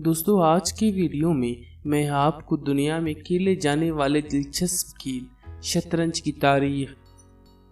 दोस्तों आज की वीडियो में मैं आपको दुनिया में खेले जाने वाले दिलचस्प खेल शतरंज की तारीख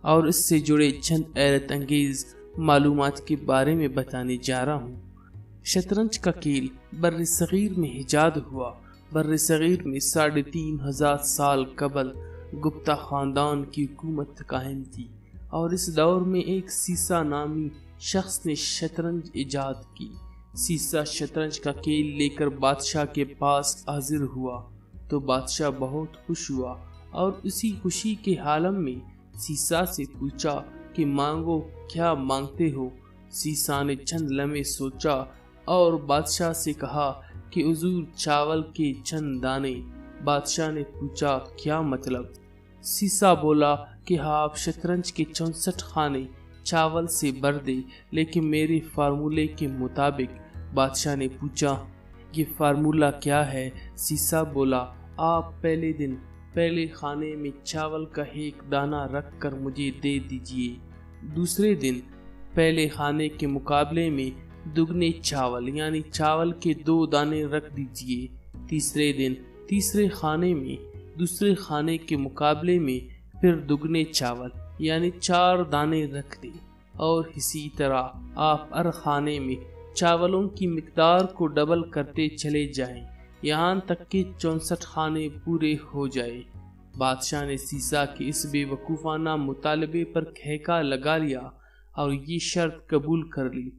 और इससे जुड़े चंद हैरत अंगेज मालूमात के बारे में बताने जा रहा हूँ। शतरंज का खेल बर्र सगीर में इजाद हुआ। बर्र सगीर में 3500 साल कबल गुप्ता खानदान की हुकूमत कायम थी और इस दौर में एक सीसा नामी शख्स ने शतरंज इजाद की। सीसा शतरंज का खेल लेकर बादशाह के पास हाजिर हुआ तो बादशाह बहुत खुश हुआ और उसी खुशी के आलम में सीसा से पूछा कि मांगो, क्या मांगते हो। सीसा ने चंद लम्हे सोचा और बादशाह से कहा कि हुजूर चावल के चंद दाने। बादशाह ने पूछा क्या मतलब। सीसा बोला कि आप शतरंज के 64 खाने चावल से भर दे, लेकिन मेरे फार्मूले के मुताबिक। बादशाह ने पूछा ये फार्मूला क्या है। सीसा बोला आप पहले दिन पहले खाने में चावल का एक दाना रख कर मुझे दे दीजिए, दूसरे दिन पहले खाने के मुकाबले में दुगने चावल यानी चावल के 2 दाने रख दीजिए, तीसरे दिन तीसरे खाने में दूसरे खाने के मुकाबले में फिर दुगने चावल यानी 4 दाने रख दें और इसी तरह आप हर खाने में चावलों की मिकदार को डबल करते चले जाएं, यहाँ तक कि 64 खाने पूरे हो जाए। बादशाह ने सीसा के इस बेवकूफ़ाना मुतालबे पर खहका लगा लिया और ये शर्त कबूल कर ली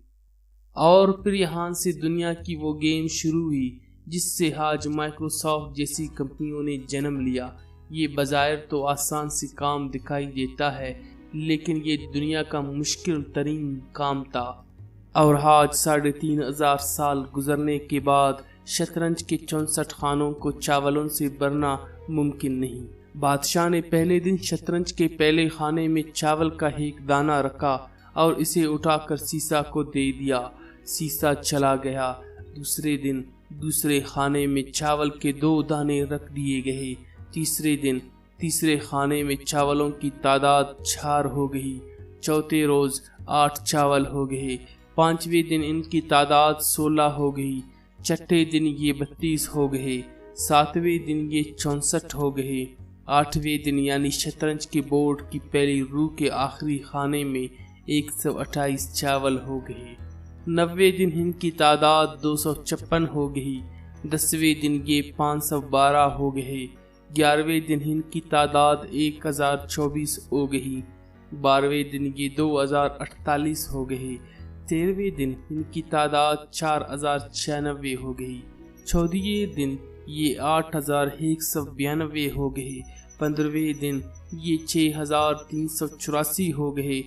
और फिर यहाँ से दुनिया की वो गेम शुरू हुई जिससे आज माइक्रोसॉफ्ट जैसी कंपनियों ने जन्म लिया। ये बज़ाहिर तो आसान से काम दिखाई देता है, लेकिन ये दुनिया का मुश्किल तरीन काम था और आज 3500 साल गुजरने के बाद शतरंज के 64 खानों को चावलों से भरना मुमकिन नहीं। बादशाह ने पहले दिन शतरंज के पहले खाने में चावल का एक दाना रखा और इसे उठाकर सीसा को दे दिया। सीसा चला गया। दूसरे दिन दूसरे खाने में चावल के 2 दाने रख दिए गए। तीसरे दिन तीसरे खाने में चावलों की तादाद 4 हो गई। चौथे रोज 8 चावल हो गए। 5वें दिन इनकी तादाद 16 हो गई। छठे दिन ये 32 हो गए। 7वें दिन ये 64 हो गए। 8वें दिन यानी शतरंज के बोर्ड की पहली रू के आखिरी खाने में 128 चावल हो गए। 9वें दिन इनकी तादाद 256 हो गई। 10वें दिन ये 512 हो गए। 11वें दिन इनकी तादाद 1024 हो गई। 12वें दिन ये 2048 हो गए। 13वें दिन इनकी तादाद 4096 हो गई। 14वें दिन ये 8192 हो गए। 15वें दिन ये 6384 हो गए।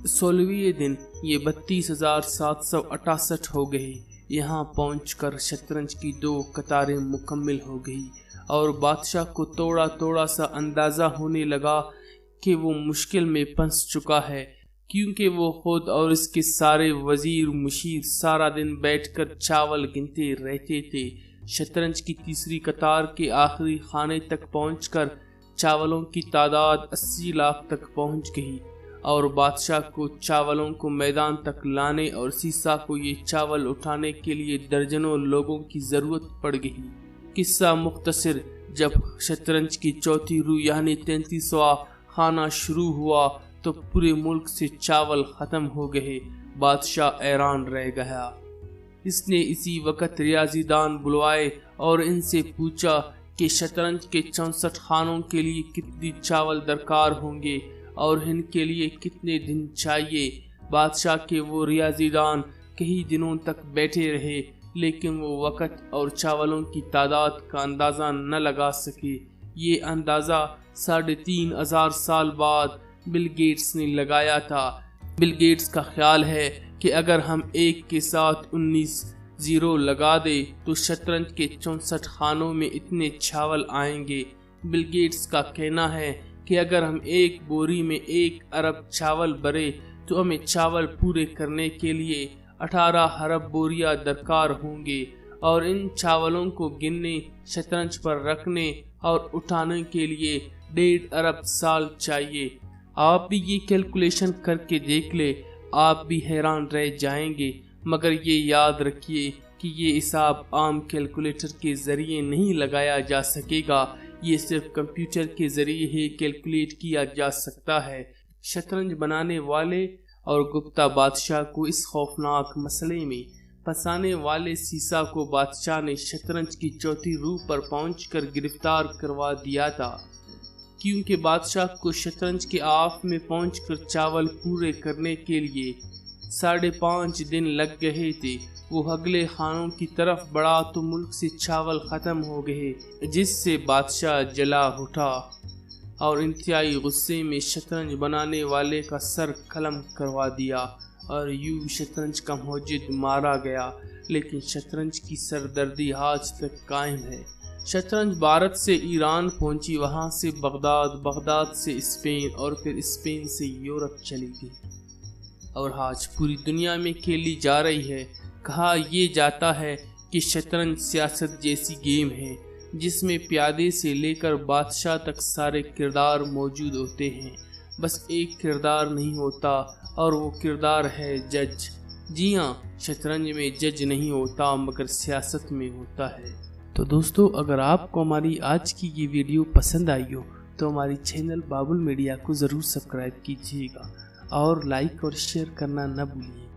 16वें दिन ये 32768 हो गए। यहाँ पहुंचकर शतरंज की 2 कतारें मुकम्मल हो गई और बादशाह को थोड़ा थोड़ा सा अंदाज़ा होने लगा कि वो मुश्किल में फंस चुका है, क्योंकि वो खुद और इसके सारे वजीर मुशीर सारा दिन बैठकर चावल गिनते रहते थे। शतरंज की तीसरी कतार के आखिरी खाने तक पहुंचकर चावलों की तादाद 80 लाख तक पहुंच गई और बादशाह को चावलों को मैदान तक लाने और सीसा को ये चावल उठाने के लिए दर्जनों लोगों की ज़रूरत पड़ गई। किस्सा मुख्तसर, जब शतरंज की चौथी रू यानी 33वां खाना शुरू हुआ तो पूरे मुल्क से चावल खत्म हो गए। बादशाह हैरान रह गया। इसने इसी वक्त रियाजीदान बुलवाए और इनसे पूछा कि शतरंज के 64 खानों के लिए कितनी चावल दरकार होंगे और इनके लिए कितने दिन चाहिए। बादशाह के वो रियाजीदान कई दिनों तक बैठे रहे, लेकिन वो वक्त और चावलों की तादाद का अंदाज़ा न लगा सके। ये अंदाज़ा 3500 साल बाद बिल गेट्स ने लगाया था। बिल गेट्स का ख्याल है कि अगर हम 1 के साथ 19 ज़ीरो लगा दे तो शतरंज के 64 खानों में इतने चावल आएंगे। बिल गेट्स का कहना है कि अगर हम एक बोरी में 1 अरब चावल भरे तो हमें चावल पूरे करने के लिए 18 अरब बोरियां दरकार होंगे और इन चावलों को गिनने, शतरंज पर रखने और उठाने के लिए 1.5 अरब साल चाहिए। आप भी ये कैलकुलेशन करके देख ले, आप भी हैरान रह जाएंगे। मगर ये याद रखिए کہ یہ حساب عام کیلکولیٹر کے ذریعے نہیں لگایا جا سکے گا، یہ صرف کمپیوٹر کے ذریعے ہی کیلکولیٹ کیا جا سکتا ہے۔ شطرنج بنانے والے اور گپتا بادشاہ کو اس خوفناک مسئلے میں پھنسانے والے سیسا کو بادشاہ نے شطرنج کی چوتھی روح پر پہنچ کر گرفتار کروا دیا تھا، کیونکہ بادشاہ کو شطرنج کے آف میں پہنچ کر چاول پورے کرنے کے لیے 5.5 دن لگ گئے تھے۔ وہ اگلے خانوں کی طرف بڑھا تو ملک سے چاول ختم ہو گئے، جس سے بادشاہ جلا اٹھا اور انتہائی غصے میں شطرنج بنانے والے کا سر قلم کروا دیا اور یوں شطرنج کا موجد مارا گیا۔ لیکن شطرنج کی سردردی آج تک قائم ہے۔ شطرنج بھارت سے ایران پہنچی، وہاں سے بغداد سے اسپین اور پھر اسپین سے یورپ چلی گئی اور آج پوری دنیا میں کھیلی جا رہی ہے۔ کہا یہ جاتا ہے کہ شطرنج سیاست جیسی گیم ہے جس میں پیادے سے لے کر بادشاہ تک سارے کردار موجود ہوتے ہیں، بس ایک کردار نہیں ہوتا اور وہ کردار ہے جج۔ جی ہاں، شطرنج میں جج نہیں ہوتا مگر سیاست میں ہوتا ہے۔ تو دوستو، اگر آپ کو ہماری آج کی یہ ویڈیو پسند آئی ہو تو ہماری چینل بابل میڈیا کو ضرور سبسکرائب کیجیے گا اور لائک اور شیئر کرنا نہ بھولیے۔